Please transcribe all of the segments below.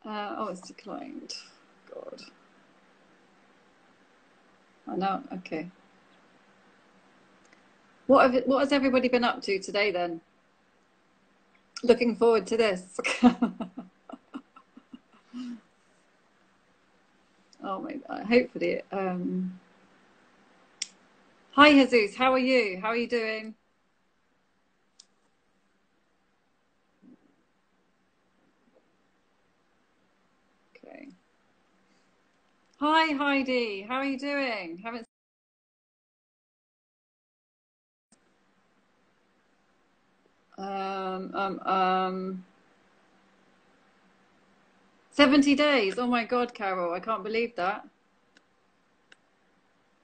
Oh, it's declined. God. I know. Okay. What has everybody been up to today then? Looking forward to this. Oh my God. Hopefully. Hi, Jesus. How are you? How are you doing? Okay. Hi, Heidi. How are you doing? Haven't 70 days. Oh my God, Carol. I can't believe that.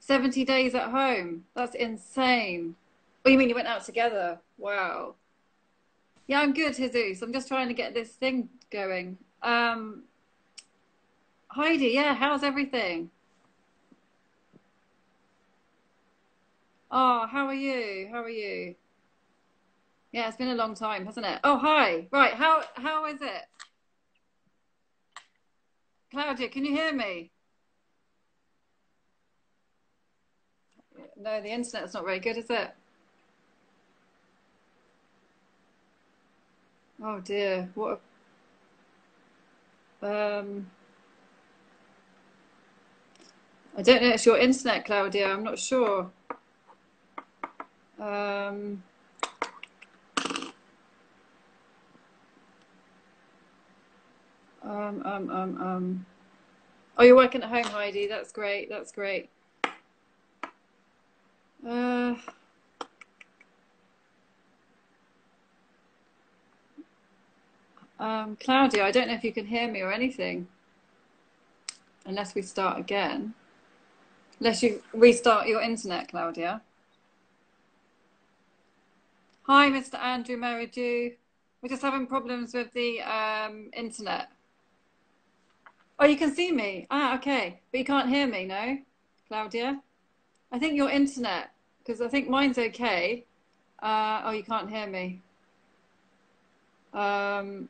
70 days at home. That's insane. Oh, you mean you went out together? Wow. Yeah, I'm good, Jesus. I'm just trying to get this thing going. Heidi, yeah, how's everything? Oh, how are you? How are you? Yeah, it's been a long time, hasn't it? Oh, hi. Right, how is it? Claudia, can you hear me? No, the internet's not very good, is it? Oh dear. What I don't know, it's your internet, Claudia. I'm not sure. Um um um um um Oh, you're working at home, Heidi. That's great. That's great. Uh Claudia, I don't know if you can hear me or anything unless we start again. Unless you restart your internet, Claudia. Hi, Mr. Andrew Merridew. We're just having problems with the internet. Oh, you can see me. Ah, okay. But you can't hear me, no, Claudia? I think your internet, because I think mine's okay. Oh, you can't hear me. Um,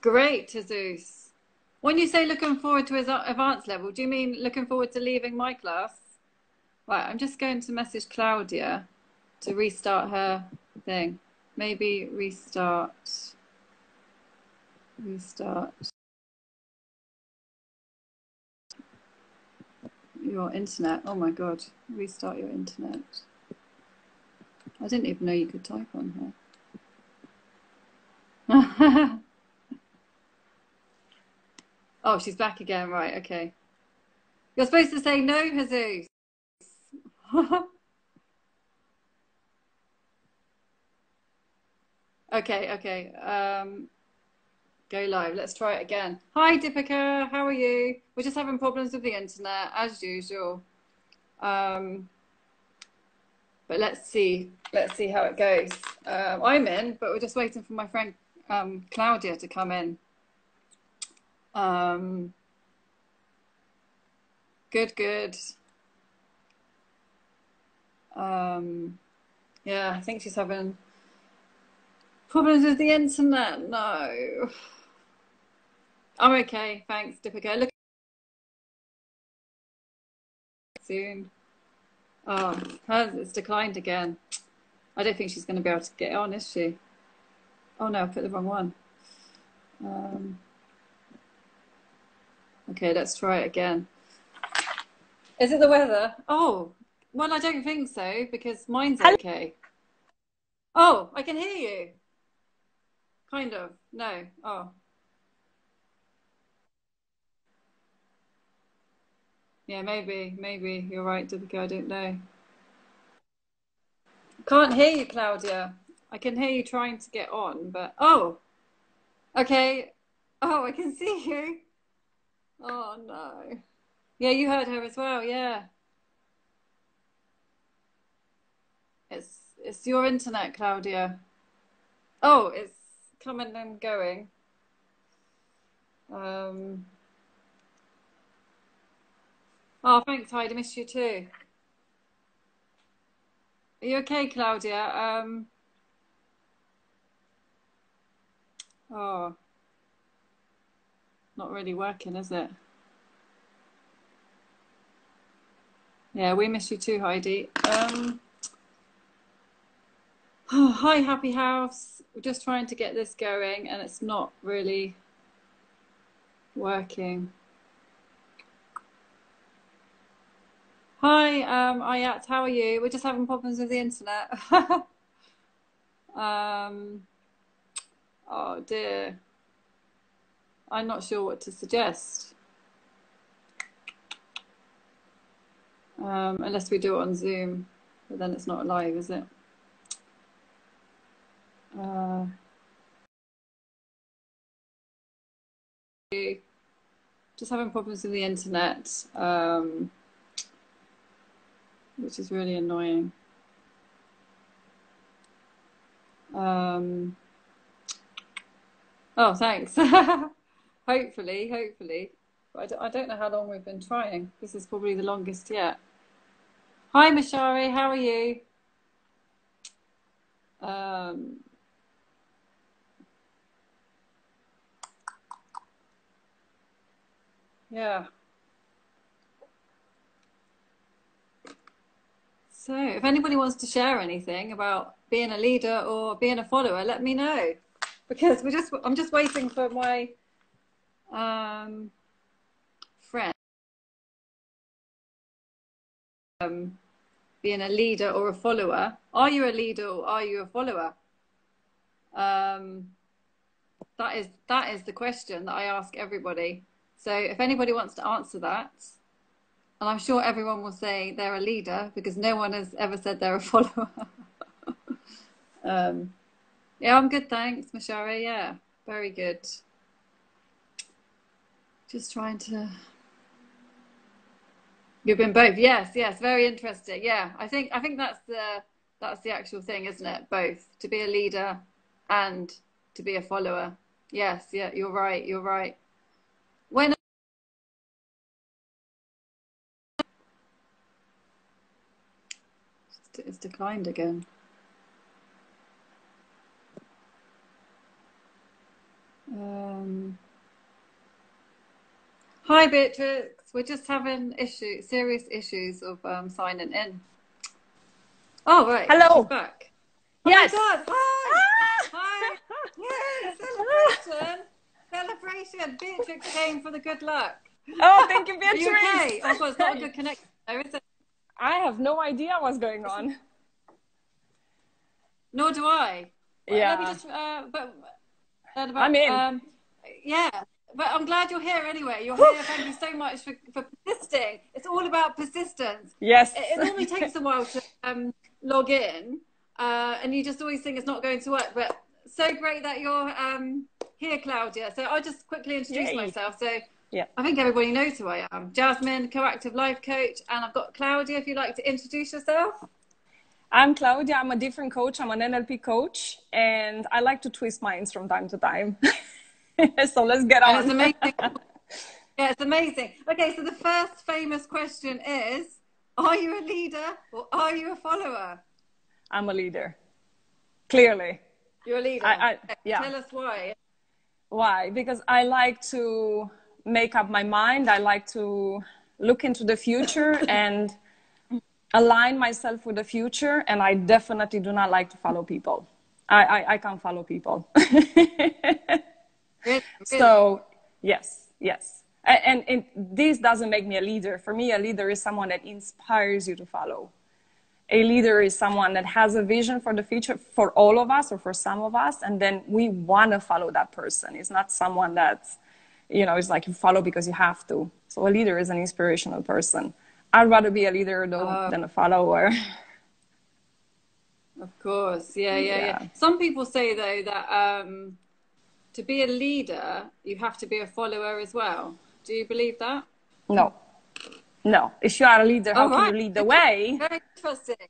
Great, Jesus. When you say looking forward to his advanced level, do you mean looking forward to leaving my class? Right, I'm just going to message Claudia to restart her thing. Maybe restart your internet. Oh my God, restart your internet. I didn't even know you could type on here. Oh, she's back again. Right, okay. You're supposed to say no, Jesus. Okay, okay. Go live. Let's try it again. Hi, Deepika. How are you? We're just having problems with the internet as usual. But let's see. Let's see how it goes. I'm in, but we're just waiting for my friend Claudia to come in. Good, good. Yeah, I think she's having problems with the internet. No. I'm okay. Thanks, Deepika. Look soon. Oh, hers it's declined again. I don't think she's going to be able to get on, is she? Oh no, I put the wrong one. Okay, let's try it again. Is it the weather? Oh, well, I don't think so because mine's Hello. okay. Oh, I can hear you. Kind of. No. Oh, yeah, maybe you're right, Deepika. I don't know. Can't hear you, Claudia. I can hear you trying to get on, but oh, okay. Oh, I can see you. Oh no. Yeah, you heard her as well. Yeah. It's your internet, Claudia. Oh, it's coming and going. Um, oh, thanks, Heidi. Missed you too. Are you okay, Claudia? Oh. not really working, is it? Yeah, we miss you too, Heidi. Hi, Happy House. We're just trying to get this going and it's not really working. Hi, Ayat, how are you? We're just having problems with the internet. Oh dear. I'm not sure what to suggest. Unless we do it on Zoom, but then it's not live, is it? Just having problems with the internet, which is really annoying. Oh, thanks. Hopefully. But I don't know how long we've been trying. This is probably the longest yet. Hi, Mashari, how are you? Yeah. So if anybody wants to share anything about being a leader or being a follower, let me know. Because I'm just waiting for my friend. Being a leader or a follower. Are you a leader or are you a follower? That is the question that I ask everybody. So if anybody wants to answer that, and I'm sure everyone will say they're a leader because no one has ever said they're a follower. Yeah, I'm good, thanks, Mashari. Yeah, very good. Just trying to. You've been both. Yes, very interesting. Yeah, I think that's the actual thing, isn't it? Both to be a leader and to be a follower. Yes, yeah, you're right. When it's declined again. Hi, Beatrix. We're just having serious issues of signing in. Oh, right. Hello. She's back. Yes. Oh my God. Hi. Hi. Yay, celebration. Beatrix came for the good luck. Oh, thank you, Beatrix. Are you okay? Oh, God, it's not a good connection there, is it? I have no idea what's going on. Nor do I. Yeah. Let me just, I'm in. Yeah, but I'm glad you're here anyway. You're here. Thank you so much for persisting. It's all about persistence. Yes. It normally takes a while to log in, and you just always think it's not going to work. But so great that you're here, Claudia. So I'll just quickly introduce myself. So yeah. I think everybody knows who I am. Jasmine, Coactive Life Coach, and I've got Claudia. If you'd like to introduce yourself. I'm Claudia. I'm a different coach. I'm an NLP coach, and I like to twist minds from time to time. So let's get on. It's amazing. Yeah, it's amazing. Okay, so the first famous question is, are you a leader or are you a follower? I'm a leader. Clearly. You're a leader. Yeah. Tell us why. Why? Because I like to make up my mind. I like to look into the future and align myself with the future. And I definitely do not like to follow people. I can't follow people. Really? So, yes. And this doesn't make me a leader. For me, a leader is someone that inspires you to follow. A leader is someone that has a vision for the future for all of us or for some of us, and then we want to follow that person. It's not someone that's, it's like you follow because you have to. So a leader is an inspirational person. I'd rather be a leader, though, than a follower. Of course. Yeah. Some people say, though, that to be a leader, you have to be a follower as well. Do you believe that? No. If you are a leader, how can you lead the way? Very interesting.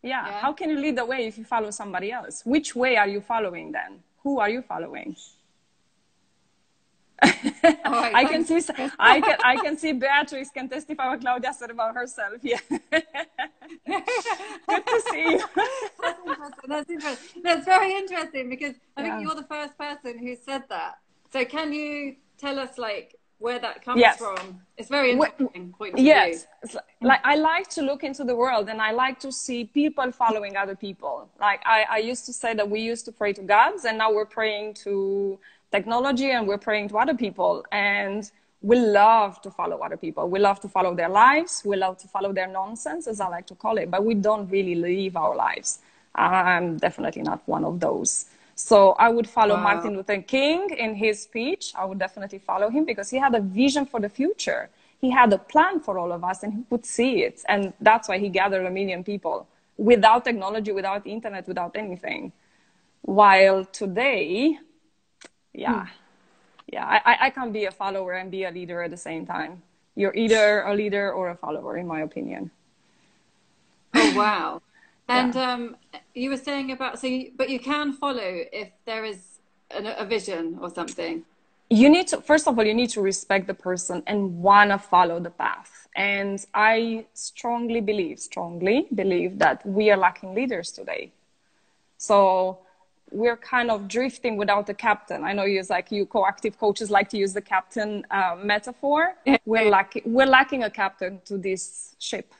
Yeah. How can you lead the way if you follow somebody else? Which way are you following then? Who are you following? Right, I can see Beatrice can testify what Claudia said about herself. Yeah. Good to see you. That's interesting. That's very interesting because I think you're the first person who said that. So can you tell us like where that comes Yes. from? It's very interesting point of Yes, view. it's like I like to look into the world, and I like to see people following other people. Like I used to say that we used to pray to gods, and now we're praying to technology, and we're praying to other people. And we love to follow other people. We love to follow their lives. We love to follow their nonsense, as I like to call it, but we don't really live our lives. I'm definitely not one of those. So I would follow Wow. Martin Luther King in his speech. I would definitely follow him because he had a vision for the future. He had a plan for all of us, and he could see it. And that's why he gathered 1 million people without technology, without internet, without anything. While today, I can't be a follower and be a leader at the same time. You're either a leader or a follower, in my opinion. Oh, wow. And you were saying about, but you can follow if there is a vision or something. You need to, first of all, you need to respect the person and want to follow the path. And I strongly believe that we are lacking leaders today. So we're kind of drifting without a captain. I know you co-active coaches like to use the captain metaphor. We're lacking a captain to this ship.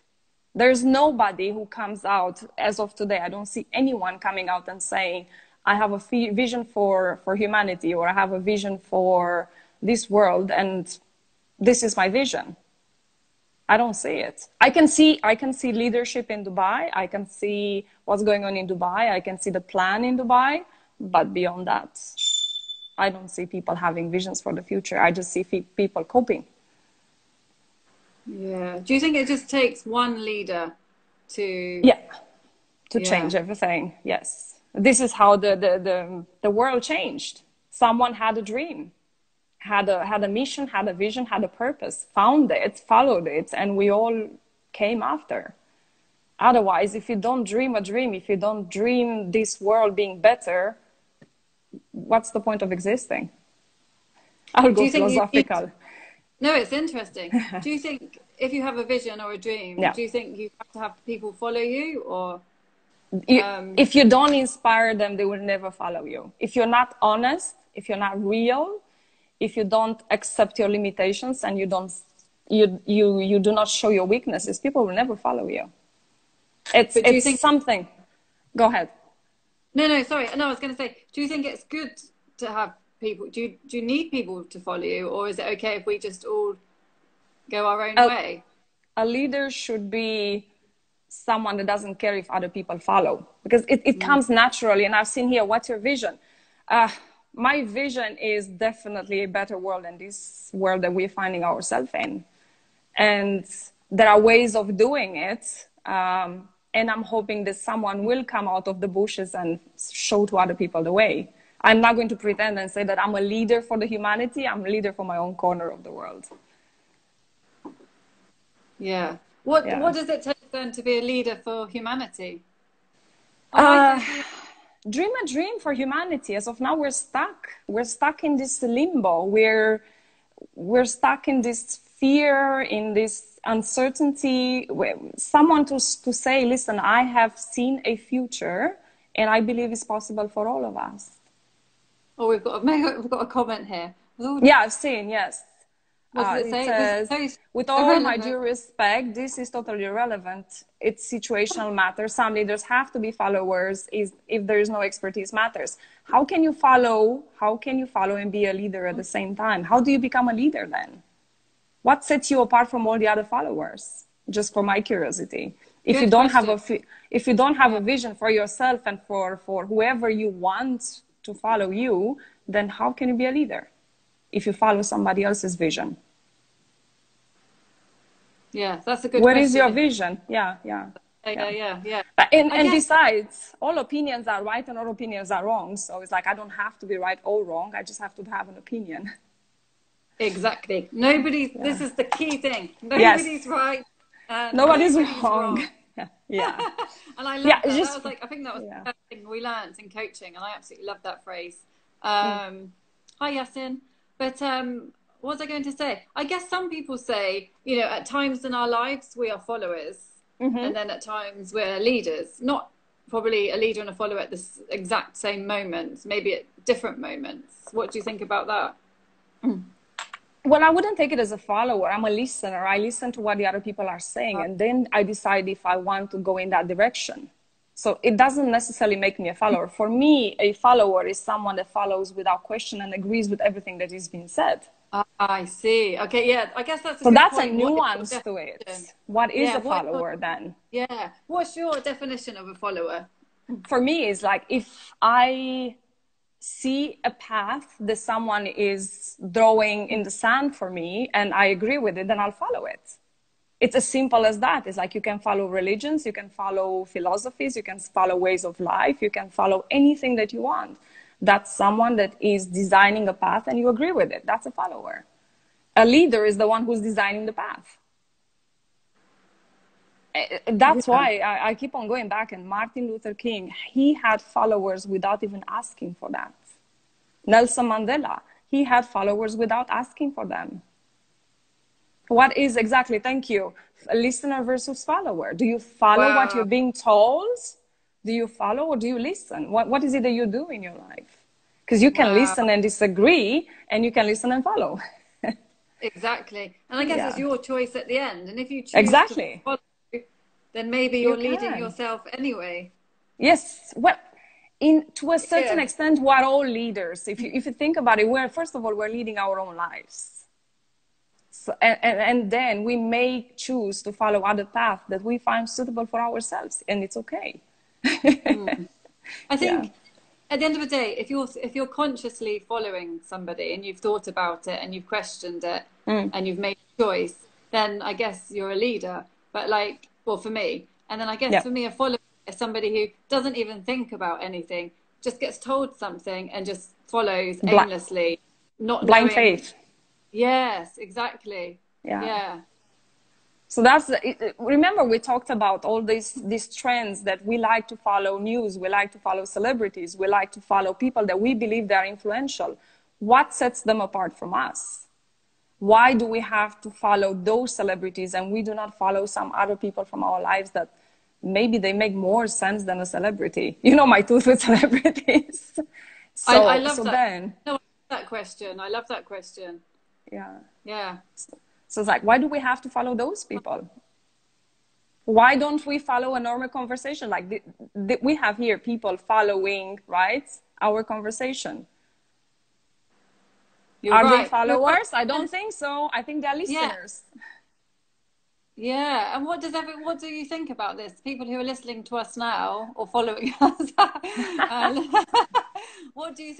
There's nobody who comes out as of today. I don't see anyone coming out and saying, I have a vision for humanity, or I have a vision for this world, and this is my vision. I don't see it. I can see leadership in Dubai. I can see what's going on in Dubai. I can see the plan in Dubai. But beyond that, I don't see people having visions for the future. I just see people coping. Yeah. Do you think it just takes one leader to change everything? Yes. This is how the world changed. Someone had a dream, had a mission, had a vision, had a purpose, found it, followed it, and we all came after. Otherwise, if you don't dream a dream, if you don't dream this world being better, what's the point of existing? I'll go philosophical. No, it's interesting. Do you think if you have a vision or a dream, do you think you have to have people follow you, or? If you don't inspire them, they will never follow you. If you're not honest, if you're not real, if you don't accept your limitations, and you do not show your weaknesses, people will never follow you. It's something. Go ahead. No, sorry. No, I was going to say, do you think it's good to have people? Do you need people to follow you, or is it okay if we just all go our own way? A leader should be someone that doesn't care if other people follow, because it comes naturally. And I've seen here, what's your vision? My vision is definitely a better world than this world that we're finding ourselves in. And there are ways of doing it. And I'm hoping that someone will come out of the bushes and show to other people the way. I'm not going to pretend and say that I'm a leader for the humanity. I'm a leader for my own corner of the world. Yeah. What does it take then to be a leader for humanity? Dream a dream for humanity. As of now, we're stuck. We're stuck in this limbo. We're stuck in this fear, in this uncertainty. Someone to say, listen, I have seen a future, and I believe it's possible for all of us. Oh, we've got a comment here. Yeah, I've seen, yes. It says, with all my due respect, this is totally irrelevant. It's situational matter. Some leaders have to be followers if there is no expertise matters. How can you follow and be a leader at the same time? How do you become a leader then? What sets you apart from all the other followers? Just for my curiosity. If you don't have a vision for yourself and for whoever you want to follow you, then how can you be a leader if you follow somebody else's vision? Yeah, that's a good What question. is your vision? Yeah. And besides, all opinions are right and all opinions are wrong. So it's like, I don't have to be right or wrong. I just have to have an opinion. Exactly. This is the key thing. Nobody's right. Nobody's wrong. Yeah. And I love that. I think that was the first thing we learned in coaching, and I absolutely love that phrase. Hi, Yasin. But what was I going to say? I guess some people say, at times in our lives we are followers, and then at times we're leaders. Not probably a leader and a follower at the exact same moments, maybe at different moments. What do you think about that? Well, I wouldn't take it as a follower. I'm a listener. I listen to what the other people are saying, and then I decide if I want to go in that direction. So it doesn't necessarily make me a follower. For me, a follower is someone that follows without question and agrees with everything that is being said. I see. Okay, yeah, I guess that's a So good that's a point. What is your nuance to it. definition? What is Yeah, a follower then? yeah. What's your definition of a follower? For me, it's like if I see a path that someone is drawing in the sand for me and I agree with it, then I'll follow it. It's as simple as that. It's like you can follow religions, you can follow philosophies, you can follow ways of life, you can follow anything that you want. That's someone that is designing a path and you agree with it. That's a follower. A leader is the one who's designing the path. That's why I keep on going back. And Martin Luther King, he had followers without even asking for that. Nelson Mandela, he had followers without asking for them. What is exactly, thank you, a listener versus follower? Do you follow what you're being told? Do you follow or do you listen? What is it that you do in your life? Because you can listen and disagree, and you can listen and follow. Exactly. And I guess Yeah. it's your choice at the end. And if you choose Exactly. to follow, then maybe You you're leading can. yourself anyway. Yes. Well, to a certain extent, we're all leaders. If you think about it, first of all, we're leading our own lives. So, and then we may choose to follow other paths that we find suitable for ourselves, and it's okay. I think at the end of the day, if you're consciously following somebody and you've thought about it and you've questioned it and you've made a choice, then I guess you're a leader. But like, well, for me, and then I guess for me, a follower is somebody who doesn't even think about anything, just gets told something and just follows aimlessly, not blind knowing. faith. Yes, exactly. Yeah. So remember we talked about all these trends that we like to follow news, we like to follow celebrities, we like to follow people that we believe they are influential. What sets them apart from us? Why do we have to follow those celebrities and we do not follow some other people from our lives that maybe they make more sense than a celebrity? You know, my tooth with celebrities. I love that. Then, no, I love that question. I love that question. Yeah. So it's like, why do we have to follow those people? Why don't we follow a normal conversation? Like we have here people following, right, our conversation. Are they followers? I don't think so. I think they're listeners. Yeah. And what do you think about this? People who are listening to us now or following us. What do you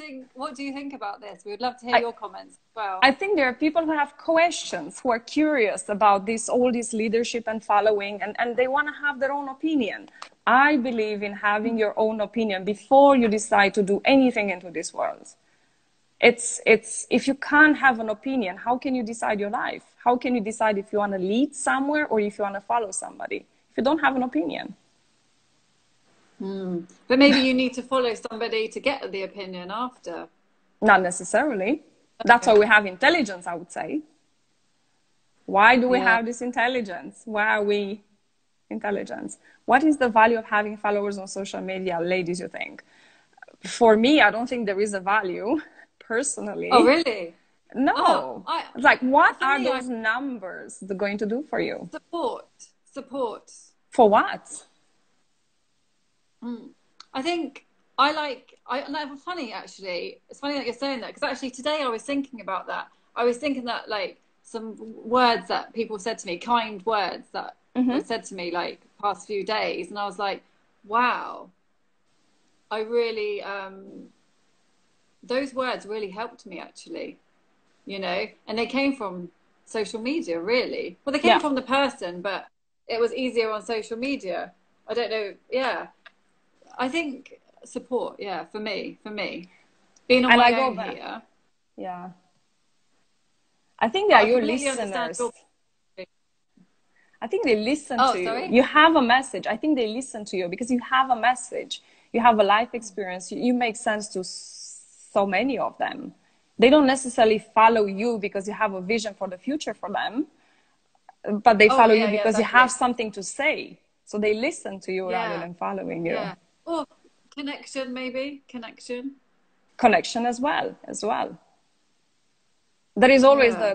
think about this? We would love to hear your comments as well. I think there are people who have questions, who are curious about all this leadership and following, and they want to have their own opinion. I believe in having your own opinion before you decide to do anything into this world. It's if you can't have an opinion, how can you decide your life? How can you decide if you want to lead somewhere or if you want to follow somebody? If you don't have an opinion. But maybe you need to follow somebody to get the opinion after. Not necessarily. Okay. That's why we have intelligence, I would say. Why do we have this intelligence? Why are we intelligent? What is the value of having followers on social media, ladies, you think? For me, I don't think there is a value, personally. Oh, really? No. What are those numbers going to do for you? Support. For what? I think funny actually. It's funny that you're saying that because actually today I was thinking about that. I was thinking that like some words that people said to me, kind words that were said to me like past few days, and I was like, wow, I really those words really helped me actually, you know, and they came from social media really. Well, they came from the person, but it was easier on social media. I don't know. Yeah. I think support, for me, being on my own here. Yeah. I think they are your listeners. I think they listen to you. You have a message. I think they listen to you because you have a message. You have a life experience. You make sense to so many of them. They don't necessarily follow you because you have a vision for the future for them, but they follow you because you have something to say. So they listen to you rather than following you. Yeah. Or connection, maybe. Connection as well. There is always Yeah,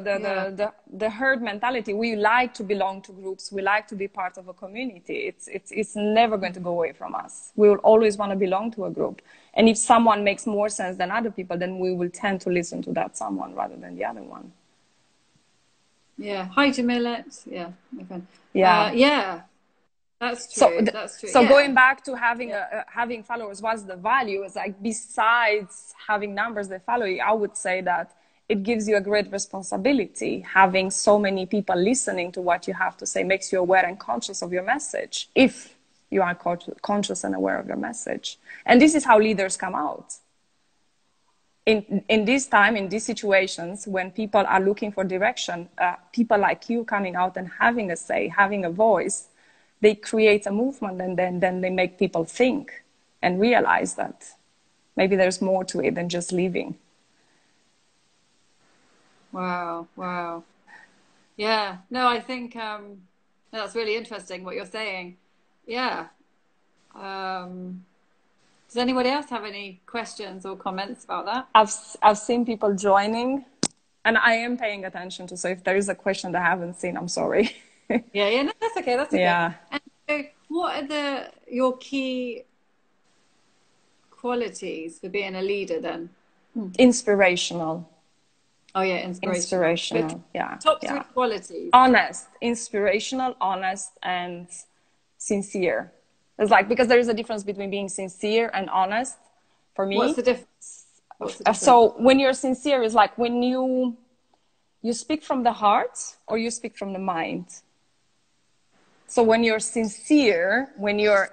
yeah, the herd mentality. We like to belong to groups. We like to be part of a community. It's never going to go away from us. We will always want to belong to a group. And if someone makes more sense than other people, then we will tend to listen to that someone rather than the other one. yeah. Hi, Jamilet. Yeah, okay. Yeah. Yeah, that's So, true. That's true. so Yeah, going back to having yeah. having followers, what's the value? It's like besides having numbers that follow you, I would say that it gives you a great responsibility. Having so many people listening to what you have to say makes you aware and conscious of your message. If you are conscious and aware of your message, and this is how leaders come out. In this time, in these situations, when people are looking for direction, people like you coming out and having a say, having a voice, they create a movement, and then they make people think and realize that maybe there's more to it than just leaving. Wow, wow. Yeah. No, I think that's really interesting what you're saying. Yeah. Um, does anybody else have any questions or comments about that? I've seen people joining, and I am paying attention to. So if there is a question that I haven't seen, I'm sorry. Yeah, yeah, no, that's okay, that's okay. Yeah. And so what are your key qualities for being a leader then? Inspirational. Oh yeah, inspirational. But Inspirational. Yeah. top three Yeah. qualities. Honest, inspirational, honest, and sincere. It's like, because there is a difference between being sincere and honest for What's me. the difference? What's the difference? So when you're sincere, is like when you speak from the heart or you speak from the mind. So when you're sincere, when you're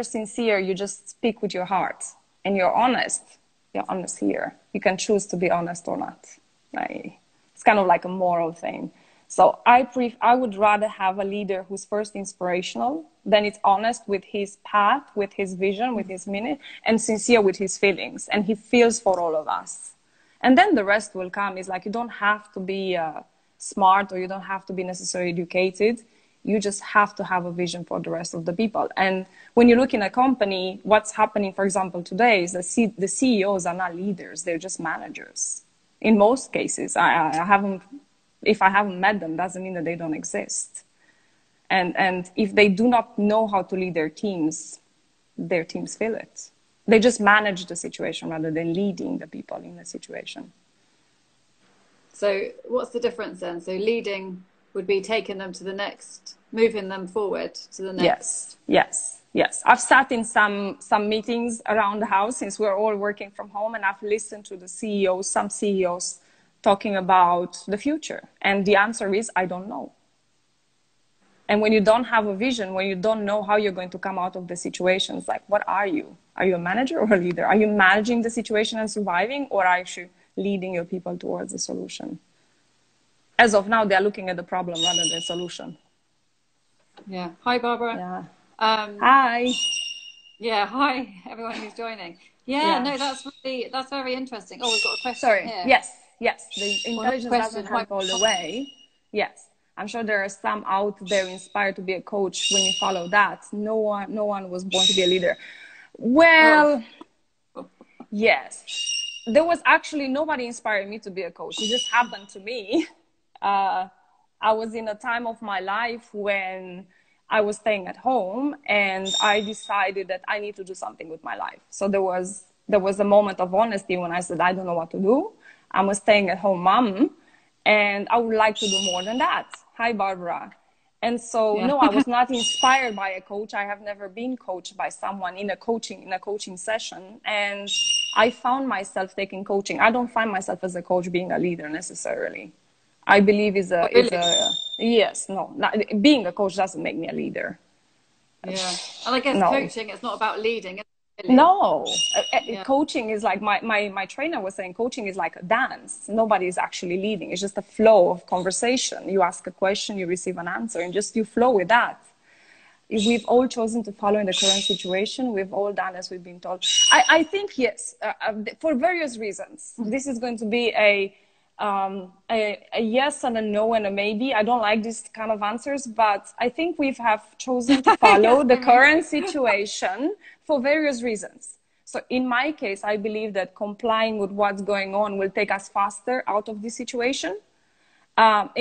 sincere, you just speak with your heart, and you're honest. You're honest here. You can choose to be honest or not. It's kind of like a moral thing. So I would rather have a leader who's first inspirational, then it's honest with his path, with his vision, with his meaning, and sincere with his feelings. And he feels for all of us. And then the rest will come. It's like you don't have to be smart, or you don't have to be necessarily educated. You just have to have a vision for the rest of the people. And when you look in a company, what's happening, for example, today is the CEOs are not leaders. They're just managers. In most cases, if I haven't met them, doesn't mean that they don't exist. And if they do not know how to lead their teams feel it. They just manage the situation rather than leading the people in the situation. So what's the difference then? So leading would be taking them to the next, moving them forward to the next. Yes. I've sat in some meetings around the house, since we're all working from home, and I've listened to some CEOs talking about the future. And the answer is, I don't know. And when you don't have a vision, when you don't know how you're going to come out of the situations, like, what are you? Are you a manager or a leader? Are you managing the situation and surviving, or are you leading your people towards a solution? As of now, they're looking at the problem rather than the solution. Yeah. Hi, Barbara. Yeah. Hi. Yeah. Hi, everyone who's joining. Yeah. No, that's very interesting. Oh, we've got a question Sorry. here. Yes. The intelligence doesn't help all the way. Yes. I'm sure there are some out there inspired to be a coach. When you follow that, no one was born to be a leader. Well, yes. There was actually nobody inspiring me to be a coach. It just happened to me. I was in a time of my life when I was staying at home, and I decided that I need to do something with my life. So there was a moment of honesty when I said, I don't know what to do. I'm a staying at home mom, and I would like to do more than that. Hi, Barbara. And so, Yeah. no, I was not inspired by a coach. I have never been coached by someone in a coaching session. And I found myself taking coaching. I don't find myself as a coach being a leader necessarily. I believe being a coach doesn't make me a leader. Yeah. And I guess coaching, it's not about leading. Really. No, coaching is like my trainer was saying, coaching is like a dance. Nobody is actually leading. It's just a flow of conversation. You ask a question, you receive an answer, and just you flow with that. We've all chosen to follow in the current situation. We've all done as we've been told. I think, yes, for various reasons. This is going to be a yes and a no and a maybe. I don't like these kind of answers, but I think we have chosen to follow the current situation for various reasons. So in my case, I believe that complying with what's going on will take us faster out of this situation.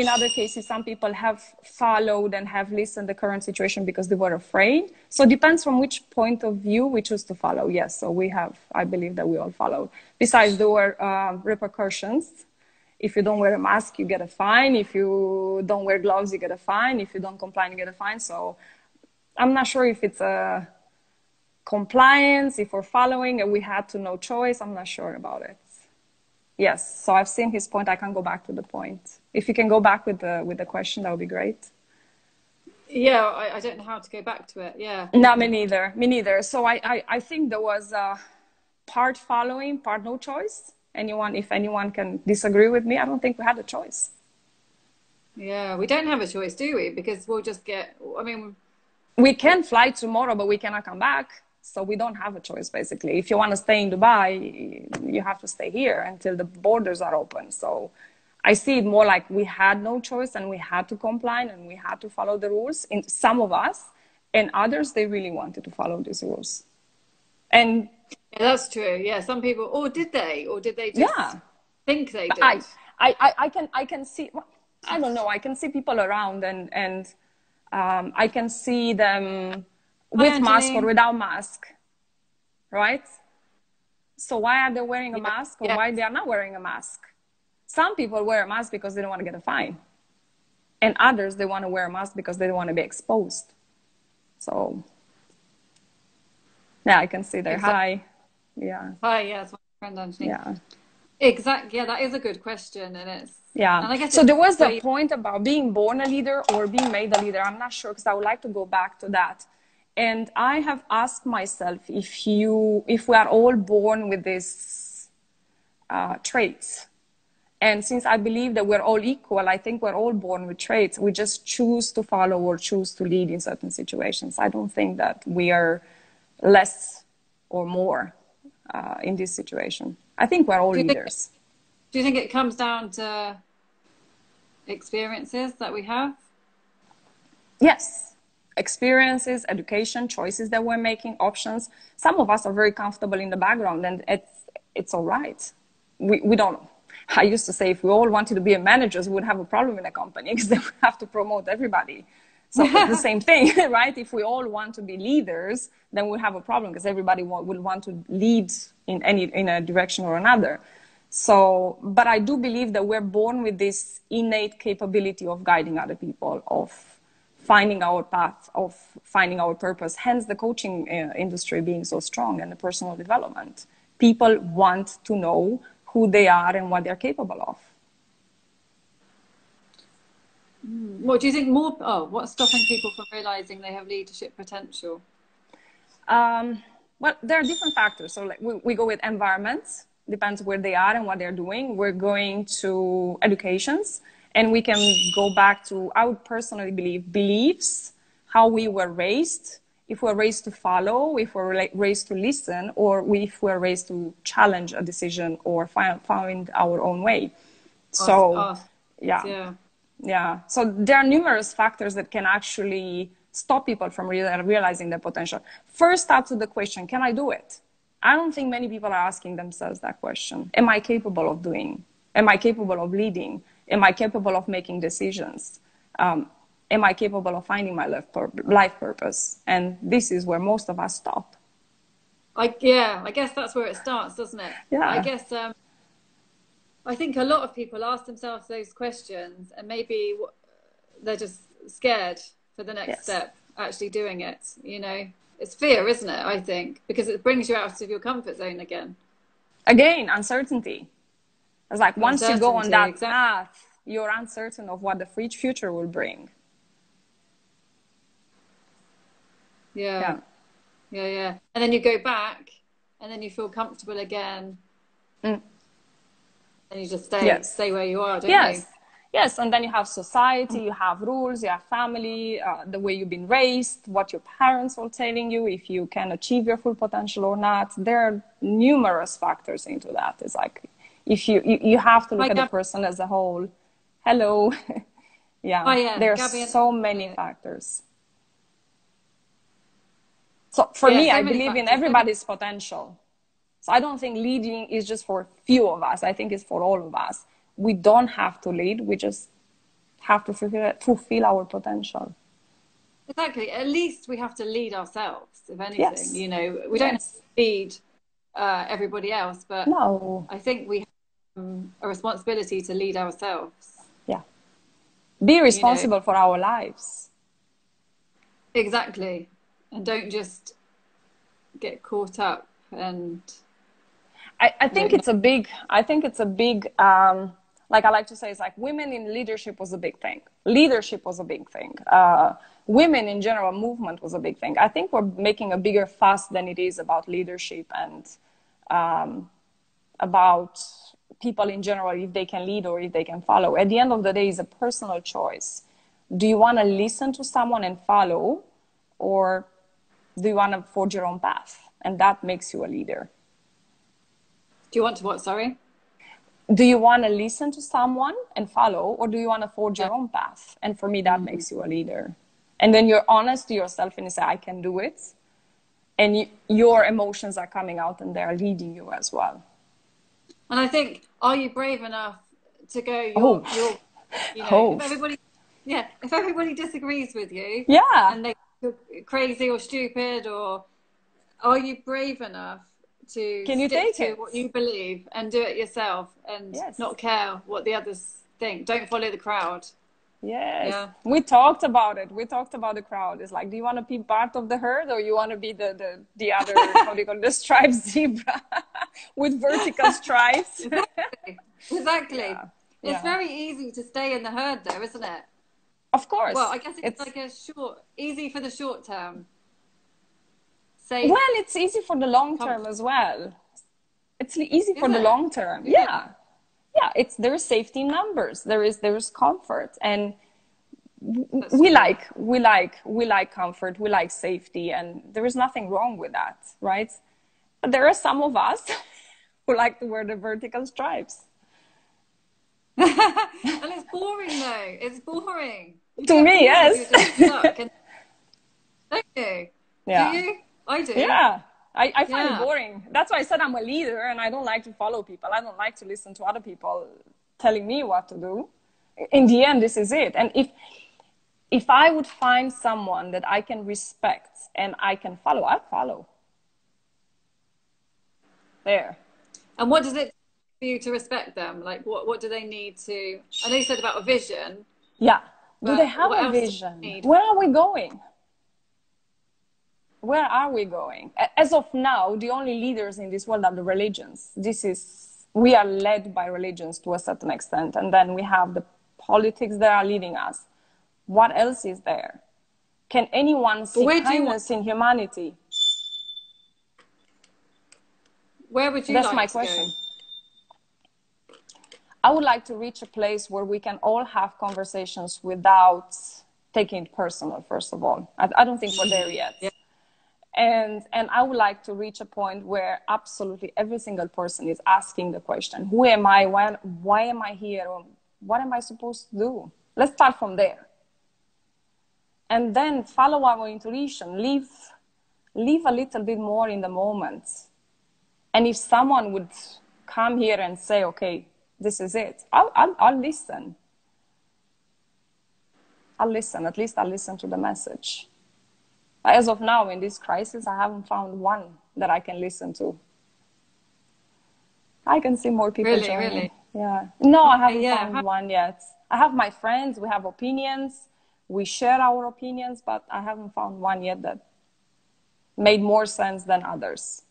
In other cases, some people have followed and have listened the current situation because they were afraid. So it depends from which point of view we choose to follow. Yes, so we have, I believe that we all followed. Besides, there were repercussions. If you don't wear a mask, you get a fine. If you don't wear gloves, you get a fine. If you don't comply, you get a fine. So I'm not sure if it's a compliance, if we're following and we had to no choice. I'm not sure about it. Yes, so I've seen his point. I can go back to the point. If you can go back with the question, that would be great. Yeah, I don't know how to go back to it. Yeah. No, me neither. Me neither. So I think there was part following, part no choice. If anyone can disagree with me, I don't think we had a choice. Yeah, we don't have a choice, do we? Because we'll just get, I mean... We can fly tomorrow, but we cannot come back. So we don't have a choice, basically. If you want to stay in Dubai, you have to stay here until the borders are open. So I see it more like we had no choice and we had to comply and we had to follow the rules. In some of us, and others, they really wanted to follow these rules. And yeah, that's true. Yeah, some people, or did they just think they did? I can see, I don't know, I can see people around and I can see them with mask or without mask, right? So why are they wearing a mask or why they are not wearing a mask? Some people wear a mask because they don't want to get a fine. And others, they want to wear a mask because they don't want to be exposed. So, yeah, I can see there. Exactly. Hi. Yeah. Hi, yeah, it's my friend Anthony. Yeah. Exactly. Yeah, that is a good question. And yeah. And I guess so there was the point about being born a leader or being made a leader. I'm not sure because I would like to go back to that. And I have asked myself if we are all born with these traits. And since I believe that we're all equal, I think we're all born with traits. We just choose to follow or choose to lead in certain situations. I don't think that we are less or more in this situation. I think we're all leaders. Do you think it comes down to experiences that we have? Yes. Experiences, education, choices that we're making, options. Some of us are very comfortable in the background and it's all right. We don't. I used to say if we all wanted to be managers, we would have a problem in a company because then we have to promote everybody. So it's the same thing, right? If we all want to be leaders, then we'll have a problem because everybody will want to lead in a direction or another. So, but I do believe that we're born with this innate capability of guiding other people, of finding our path, of finding our purpose, hence the coaching industry being so strong and the personal development. People want to know who they are and what they're capable of. What do you think what's stopping people from realizing they have leadership potential? Well, there are different factors. So like we go with environments, depends where they are and what they're doing. We're going to educations, and we can go back to, I would personally believe, beliefs, how we were raised, if we're raised to follow, if we're raised to listen, or if we're raised to challenge a decision or find our own way. So, yeah. So there are numerous factors that can actually stop people from realizing their potential. First, start to the question, can I do it? I don't think many people are asking themselves that question. Am I capable of doing? Am I capable of leading? Am I capable of making decisions? Am I capable of finding my life purpose? And this is where most of us stop. I guess that's where it starts, doesn't it? Yeah. I guess I think a lot of people ask themselves those questions and maybe they're just scared for the next step, actually doing it, you know. It's fear, isn't it, I think, because it brings you out of your comfort zone again. Again, uncertainty. It's like once you go on that path, you're uncertain of what the future will bring. Yeah. And then you go back and then you feel comfortable again. And you just stay where you are, don't you? Yes, and then you have society, you have rules, you have family, the way you've been raised, what your parents were telling you, if you can achieve your full potential or not. There are numerous factors into that. It's like, if you have to look at the person as a whole. Hello. There's so many factors. So for me, I believe in everybody's potential. So I don't think leading is just for a few of us. I think it's for all of us. We don't have to lead. We just have to fulfill our potential. Exactly. At least we have to lead ourselves, if anything. Yes. You know, we don't have to lead everybody else, but No. I think we have a responsibility to lead ourselves. Yeah. Be responsible for our lives. Exactly. And don't just get caught up and I think it's a big like I like to say, it's like women in leadership was a big thing. Leadership was a big thing. Women in general, movement was a big thing. I think we're making a bigger fuss than it is about leadership and about people in general, if they can lead or if they can follow. At the end of the day, it's a personal choice. Do you want to listen to someone and follow, or do you want to forge your own path? And that makes you a leader. Do you want to what, sorry? Do you want to listen to someone and follow, or do you want to forge your own path? And for me, that makes you a leader. And then you're honest to yourself and you say, I can do it. And your emotions are coming out and they're leading you as well. And I think, are you brave enough to go, if everybody disagrees with you, and they're crazy or stupid, or are you brave enough to stick to what you believe and do it yourself and not care what the others think? Don't follow the crowd. Yes. Yeah. We talked about it. We talked about the crowd. It's like, do you want to be part of the herd, or you want to be the other, how do you call it, the striped zebra with vertical stripes? Exactly. Yeah. It's very easy to stay in the herd though, isn't it? Of course. Well, I guess it's like easy for the short term. Safe. Well, it's easy for the long term as well. It's easy for the long term. Yeah. Yeah, there's safety in numbers. There's comfort, and we like comfort. We like safety, and there is nothing wrong with that, right? But there are some of us who like to wear the vertical stripes. And it's boring though. It's boring. To me, yes. Don't you? Yeah. Do you? I do. Yeah. I find it boring. That's why I said I'm a leader, and I don't like to follow people. I don't like to listen to other people telling me what to do. In the end, this is it. And if I would find someone that I can respect and I can follow, I'll follow. There. And what does it for you to respect them? Like, what do they need to? I know you said about a vision. Yeah. Do they have a vision? Where are we going? Where are we going? As of now, the only leaders in this world are the religions. We are led by religions to a certain extent. And then we have the politics that are leading us. What else is there? Can anyone see kindness in humanity? Where would you That's like my to question. Go? I would like to reach a place where we can all have conversations without taking it personal, first of all. I don't think we're there yet. Yeah. And I would like to reach a point where absolutely every single person is asking the question, who am I? Why am I here? What am I supposed to do? Let's start from there. And then follow our intuition. Live a little bit more in the moment. And if someone would come here and say, okay, this is it, I'll listen. I'll listen. At least I'll listen to the message. As of now, in this crisis, I haven't found one that I can listen to. I can see more people joining. Really? Yeah. No, I haven't found one yet. I have my friends. We have opinions. We share our opinions, but I haven't found one yet that made more sense than others.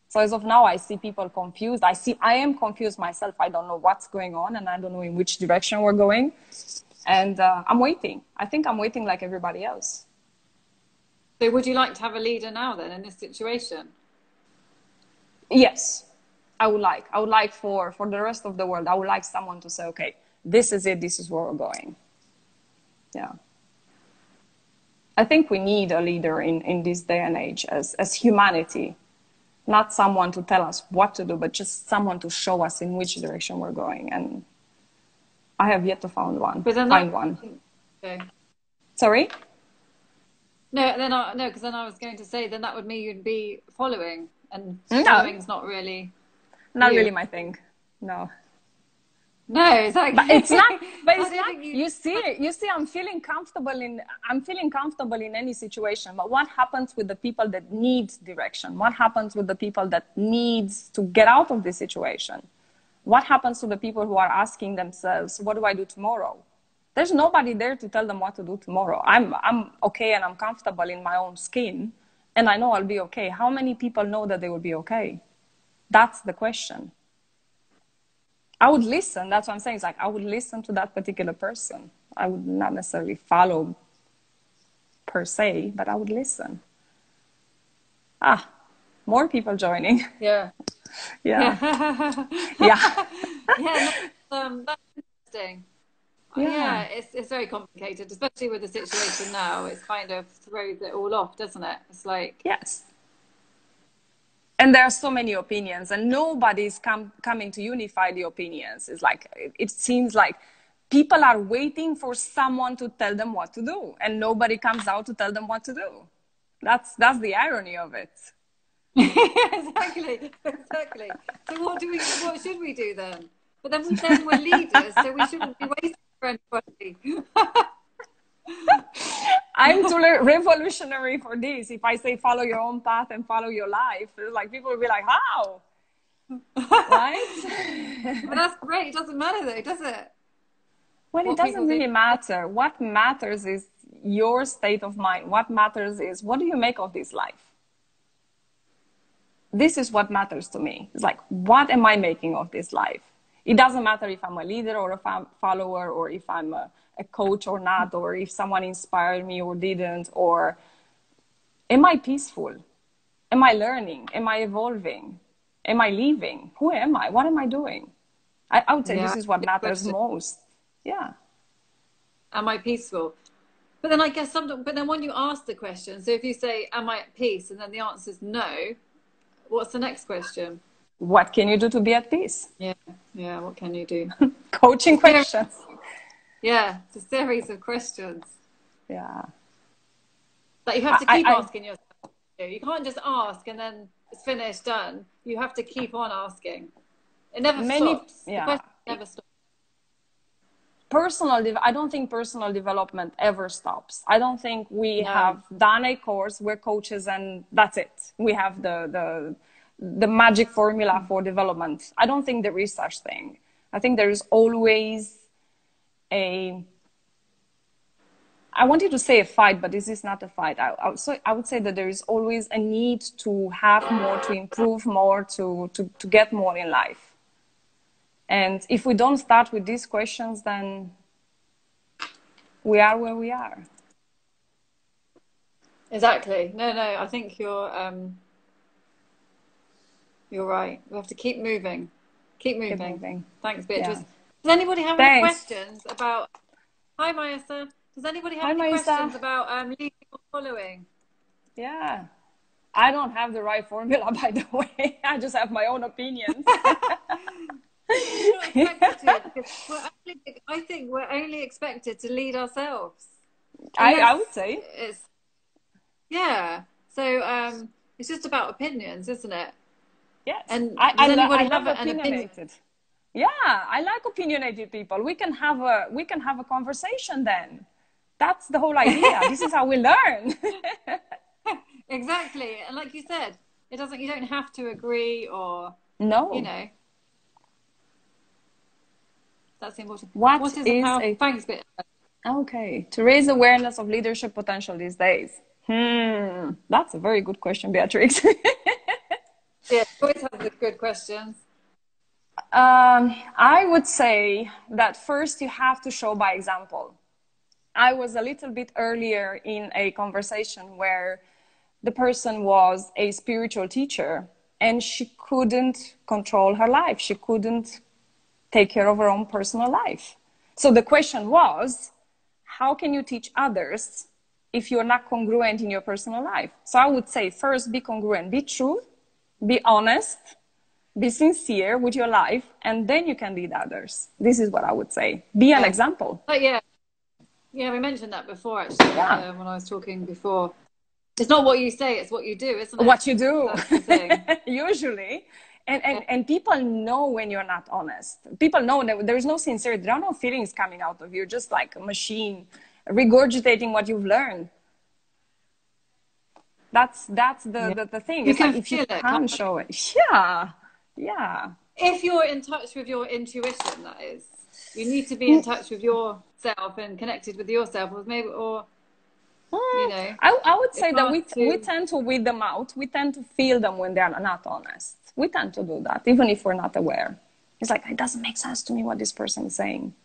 So as of now, I see people confused. I am confused myself. I don't know what's going on, and I don't know in which direction we're going. And I'm waiting. I think I'm waiting like everybody else. So would you like to have a leader now then in this situation? Yes, I would like for the rest of the world, I would like someone to say, okay, this is it, this is where we're going. Yeah. I think we need a leader in this day and age as humanity. Not someone to tell us what to do, but just someone to show us in which direction we're going. And I have yet to find one. Okay. Sorry? No, because then I was going to say, then that would mean you'd be following and No, following's not really not you. really my thing. No. No, exactly. But it's not, but I it's don't not, think you see, I'm feeling comfortable in any situation. But what happens with the people that need direction? What happens with the people that needs to get out of this situation? What happens to the people who are asking themselves, what do I do tomorrow? There's nobody there to tell them what to do tomorrow. I'm okay and I'm comfortable in my own skin and I know I'll be okay. How many people know that they will be okay? That's the question. I would listen. That's what I'm saying. It's like I would listen to that particular person. I would not necessarily follow per se, but I would listen. Ah, more people joining. yeah. Yeah. Yeah. Yeah. Yeah, no, that's interesting. Yeah, Yeah. it's very complicated, especially with the situation now. It's kind of throws it all off, doesn't it? It's like, Yes. And there are so many opinions and nobody's coming to unify the opinions. It's like, it seems like people are waiting for someone to tell them what to do and nobody comes out to tell them what to do. That's the irony of it. exactly, exactly. So what should we do then? But then we're leaders, so we shouldn't be waiting for anybody. I'm too revolutionary for this. If I say follow your own path and follow your life, it's like people will be like, how? Right? But that's great. It doesn't matter though, does it? Well, it What people doesn't do. really matter. What matters is your state of mind. What matters is what do you make of this life? This is what matters to me. It's like, what am I making of this life? It doesn't matter if I'm a leader or a follower or if I'm a coach or not, or if someone inspired me or didn't, or am I peaceful? Am I learning? Am I evolving? Am I leaving? Who am I? What am I doing? I would say Yeah, this is what good matters question. most. Yeah. Am I peaceful? But then I guess sometimes, but then when you ask the question, so if you say, am I at peace? And then the answer is no, what's the next question? What can you do to be at peace? Yeah, yeah, what can you do? Coaching questions. Yeah, it's a series of questions Yeah. that you have to keep I asking yourself. You can't just ask and then it's finished, done. You have to keep on asking. It never many, stops. The yeah. question never stops. I don't think personal development ever stops. I don't think we No. have done a course, we're coaches and that's it. We have the magic formula for development. I don't think there is such thing. I think there is always I wanted to say a fight, but this is not a fight. I would say that there is always a need to have more, to improve more, to get more in life. And if we don't start with these questions, then we are where we are. Exactly. No, I think you're right. We have to keep moving. Keep Keep moving. moving. Thanks, Beatrice. Yeah. Does anybody have any Thanks. questions about Hi Mayasa. Does anybody have Hi, any Marisa. questions about leading or following? Yeah. I don't have the right formula, by the way. I just have my own opinions. You're not expected to, because I think we're only expected to lead ourselves. I would say. It's yeah. So it's just about opinions, isn't it? Yes. And I does anybody love have an opinion? opinionated. Yeah, I like opinionated people. We can have a conversation then. That's the whole idea. This is how we learn. Exactly. And like you said, you don't have to agree or No. That's important. What is thanks, bit. Okay, to raise awareness of leadership potential these days? That's a very good question, Beatrix. Yeah, always have the good questions. I would say that first you have to show by example. I was a little bit earlier in a conversation where the person was a spiritual teacher and she couldn't control her life. She couldn't take care of her own personal life. So the question was, how can you teach others if you're not congruent in your personal life? So I would say first, be congruent, be true, be honest, be sincere with your life, and then you can lead others. This is what I would say. Be an example. Yeah, we mentioned that before actually when I was talking before. It's not what you say, it's what you do, isn't it? What you do. That's the thing. Usually. And people know when you're not honest. People know that there's no sincerity. There are no feelings coming out of you. You're just like a machine regurgitating what you've learned. That's the thing. You it's can like if feel you it, can't show it. Yeah. Yeah. if you're in touch with your intuition, that is. You need to be in touch with yourself and connected with yourself, or maybe, or you know. I would say that we to... tend to weed them out. We tend to feel them when they're not honest. We tend to do that, even if we're not aware. It's like, it doesn't make sense to me what this person is saying.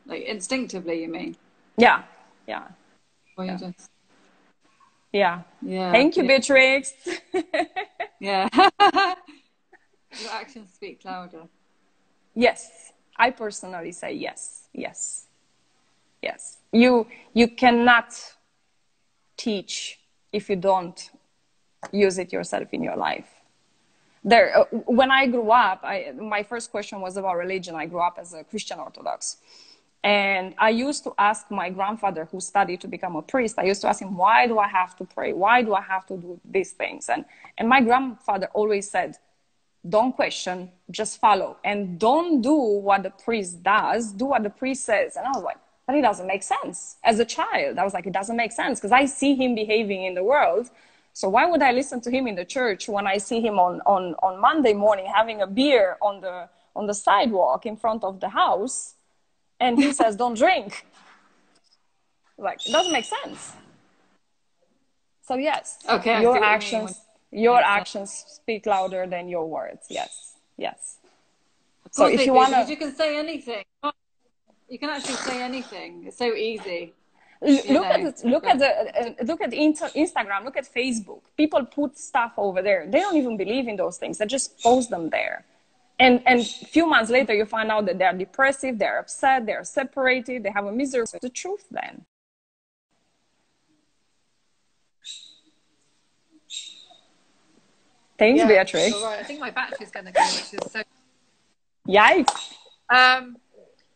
Like instinctively, you mean? Yeah, yeah. Or you just... Yeah. Yeah. Thank you, Beatrix. Yeah. Your actions speak louder. Yes. I personally say yes. Yes. Yes. You cannot teach if you don't use it yourself in your life. When I grew up, my first question was about religion. I grew up as a Christian Orthodox. And I used to ask my grandfather, who studied to become a priest, I used to ask him, why do I have to pray? Why do I have to do these things? And my grandfather always said, don't question, just follow. And don't do what the priest does, do what the priest says. And I was like, but it doesn't make sense. As a child, I was like, it doesn't make sense because I see him behaving in the world. So why would I listen to him in the church when I see him on Monday morning having a beer on the sidewalk in front of the house? And he says, don't drink. Like, it doesn't make sense. So yes, okay, your actions speak louder than your words. Yes, yes. So if you want to... You can say anything. You can actually say anything. It's so easy. Look at Instagram, look at Facebook. People put stuff over there. They don't even believe in those things. They just post them there. And a few months later, you find out that they're depressive, they're upset, they're separated, they have a misery. It's the truth then. Thanks, Beatrix. All right. I think my battery's going to go, which is so... Yikes.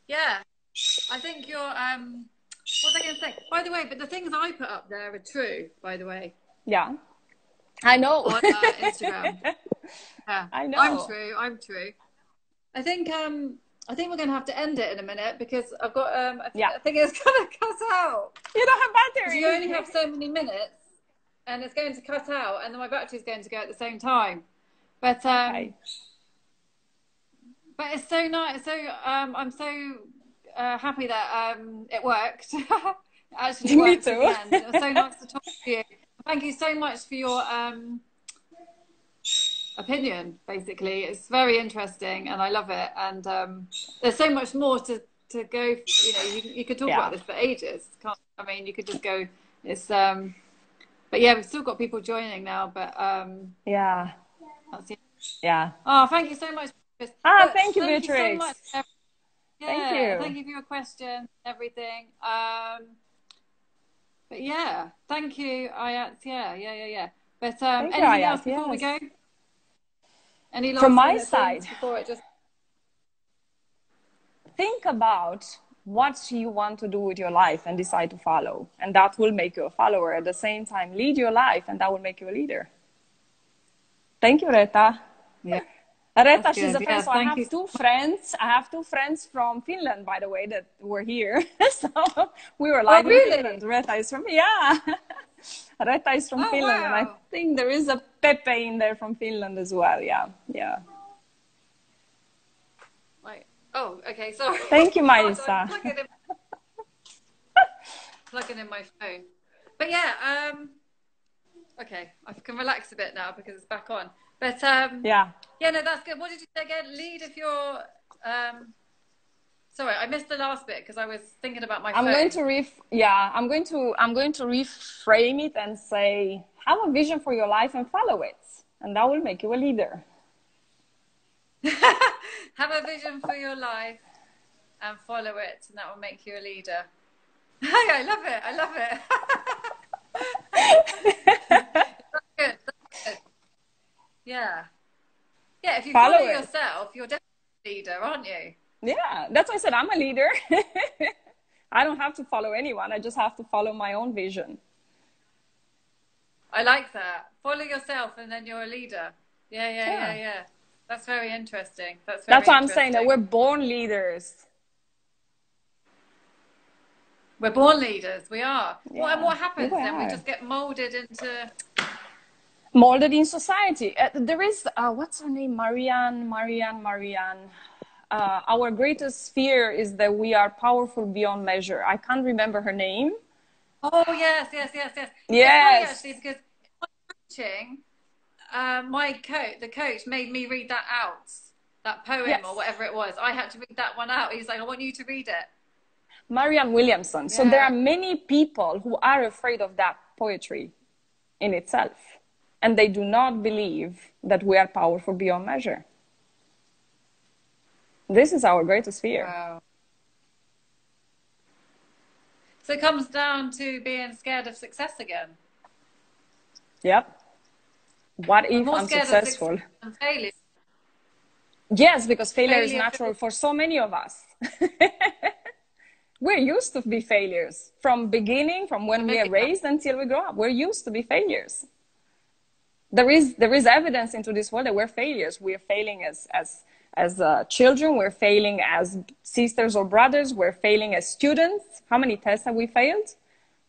Yeah. I think you're... what was I going to say? By the way, but the things I put up there are true, by the way. Yeah. I know. On Instagram. Yeah. I know. I'm true. I think we're going to have to end it in a minute because I've got I think it's going to cut out. You don't have battery. You only have so many minutes, and it's going to cut out, and then my battery's going to go at the same time. But but it's so nice. So I'm so happy that it worked. Actually, me worked too. At the end. It was so nice to talk to you. Thank you so much for your opinion. Basically, it's very interesting, and I love it. And there's so much more to go. You know, you could talk about this for ages. I mean, you could just go. It's but yeah, we've still got people joining now. But yeah, that's it. Yeah. Oh, thank you so much. Thank you, Beatrix. Thank you so much. Thank you. Thank you for your question, everything. But yeah, thank you, Ayat. Yeah. But anything else before we go? Any last from my side before it just... think about what you want to do with your life and decide to follow, and that will make you a follower. At the same time, lead your life, and that will make you a leader. Thank you, Retta. Yeah. Retta, she's a friend. So I have two friends. I have two friends from Finland, by the way, that were here. So we were live in Finland. Retta is from Retta is from Finland, and I think there is a Pepe in there from Finland as well. Yeah. Wait. Oh, okay. Sorry. Thank you, Maisa. Plugging in my phone. But yeah. Okay, I can relax a bit now because it's back on. But yeah, no, that's good. What did you say again? Lead if you're sorry, I missed the last bit because I was thinking about my phone. I'm going to reframe it and say, have a vision for your life and follow it, and that will make you a leader. Have a vision for your life and follow it, and that will make you a leader. I love it. That's good. Yeah, if you follow yourself, you're definitely a leader, aren't you? Yeah, that's why I said I'm a leader. I don't have to follow anyone. I just have to follow my own vision. I like that. Follow yourself and then you're a leader. Yeah. Yeah. That's very interesting. That's why I'm saying that we're born leaders. We're born leaders. We are. Yeah, Well, and what happens then? We are. just get molded into... Molded in society. There is, what's her name? Marianne. Our greatest fear is that we are powerful beyond measure. I can't remember her name. Oh, yes. Yes. It's funny, actually, because in my coaching, the coach made me read that out, that poem Yes. or whatever it was. I had to read that one out. He's like, I want you to read it. Marianne Williamson. So there are many people who are afraid of that poetry in itself. And they do not believe that we are powerful beyond measure. This is our greatest fear. Wow. So it comes down to being scared of success again. Yep. What if More I'm scared successful? Of and failure. Yes, because failure is natural for so many of us. We're used to be failures from beginning, from when we are raised until we grow up. We're used to be failures. There is evidence into this world that we're failures. We're failing as children. We're failing as sisters or brothers. We're failing as students. How many tests have we failed?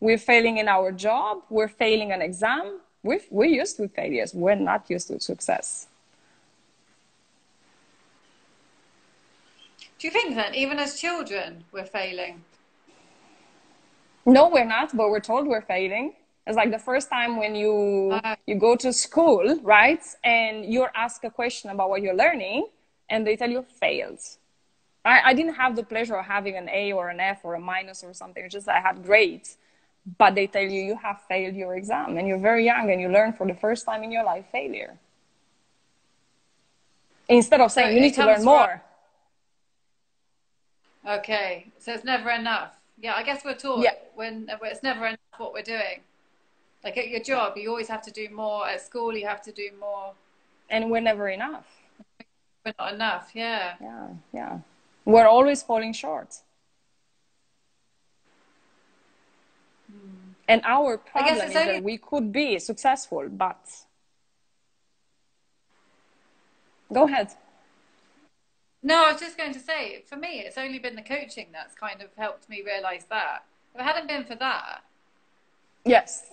We're failing in our job. We're failing an exam. We're used to failures. We're not used to success. Do you think that even as children we're failing? No, we're not, but we're told we're failing. It's like the first time when you go to school, right? And you're asked a question about what you're learning and they tell you failed. I didn't have the pleasure of having an A or an F or a minus or something. It's just I had grades. But they tell you have failed your exam and you're very young and you learn for the first time in your life failure. Instead of saying you need to learn more. Okay, so it's never enough. Yeah, I guess we're taught when it's never enough what we're doing. Like at your job, you always have to do more. At school, you have to do more. And we're never enough. We're not enough, yeah. Yeah. We're always falling short. And our problem is that we could be successful, but... Go ahead. No, I was just going to say, for me, it's only been the coaching that's kind of helped me realize that. If it hadn't been for that... Yes.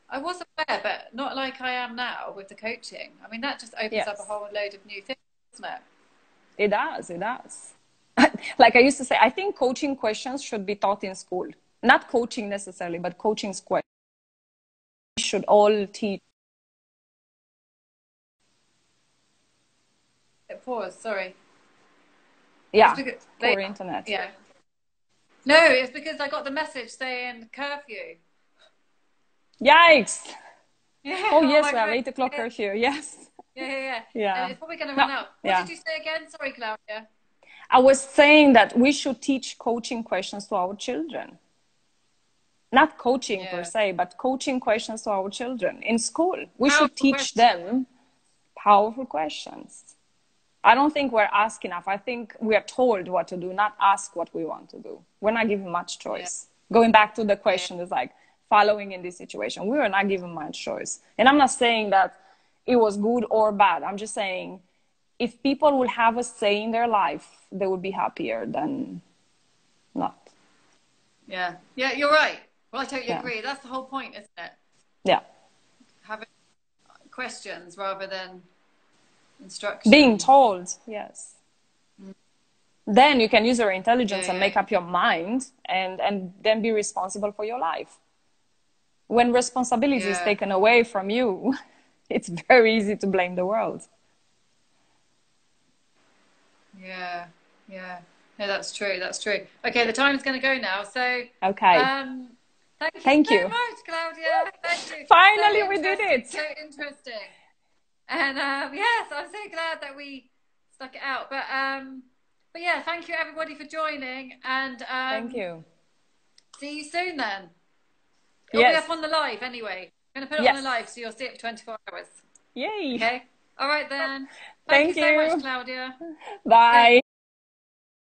I was aware, but not like I am now with the coaching. I mean, that just opens up a whole load of new things, doesn't it? It does. Like I used to say, I think coaching questions should be taught in school. Not coaching necessarily, but coaching questions. We should all teach. Pause, sorry. Yeah, poor internet. Yeah. No, it's because I got the message saying curfew. Yikes! Yeah, oh yes, we have 8 o'clock curfew. Yes. Yeah. And it's probably going to run out. What did you say again? Sorry, Claudia. I was saying that we should teach coaching questions to our children. Not coaching per se, but coaching questions to our children in school. We should teach them powerful questions. I don't think we're asked enough. I think we are told what to do, not ask what we want to do. We're not given much choice. Going back to the question is like following in this situation. We were not given much choice. And I'm not saying that it was good or bad. I'm just saying if people would have a say in their life, they would be happier than not. Yeah, you're right. Well, I totally agree. That's the whole point, isn't it? Yeah. Having questions rather than instructions. Being told, yes. Then you can use your intelligence and make up your mind and then be responsible for your life. When responsibility is taken away from you, it's very easy to blame the world. Yeah. No, that's true. Okay, the time's going to go now. So, okay. Thank you so much, Claudia. Thank you. Finally, we did it. So interesting. And yes, I'm so glad that we stuck it out. But yeah, thank you everybody for joining. And thank you. See you soon then. It'll be up on the live anyway. I'm going to put it on the live so you'll see it for 24 hours. Yay. Okay. All right then. Thank you so much, Claudia. Bye.